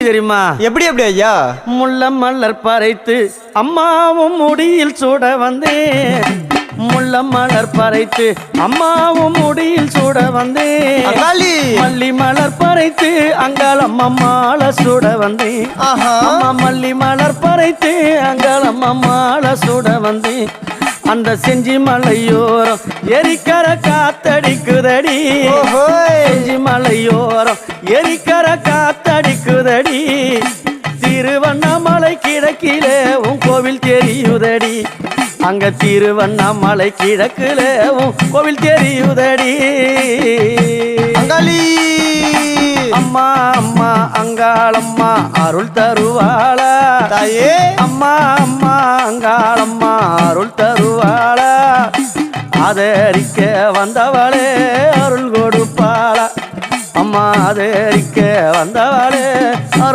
தெரியுமா? எப்படி எப்படி ஐயா? முள்ள மலர் பறைத்து அம்மாவும் முடியில் சூட வந்தேன். முள்ள மலர் பறைத்து அம்மாவும் முடியில் சூட வந்தேன். மல்லி மலர் பறைத்து அங்காளம் அம்மாள சூட வந்தேன். அம்மா மல்லி மலர் பறைத்து அங்காளம் அம்மாள சூட வந்தேன். அந்த செஞ்சி மலையோரம் எரிக்கர காத்தடிக்குதடி. செஞ்சி மலையோரம் எரிக்கர காத்தடிக்குதடி. திருவண்ணாமலை கிழக்கிலே உன் கோவில் தெரியுதடி. அங்க திருவண்ணாமலை கிழக்கிலே உன் கோவில் தெரியுதடி. அம்மா அம்மா அங்காளம்மா அருள் தருவாளா தாயே. அம்மா அம்மா அங்காளம்மா அருள் தருவாளா. ஆதரிக்க வந்தவளே அருள் கொடுப்பாளா. அம்மா ஆதரிக்க வந்தவளே அருள்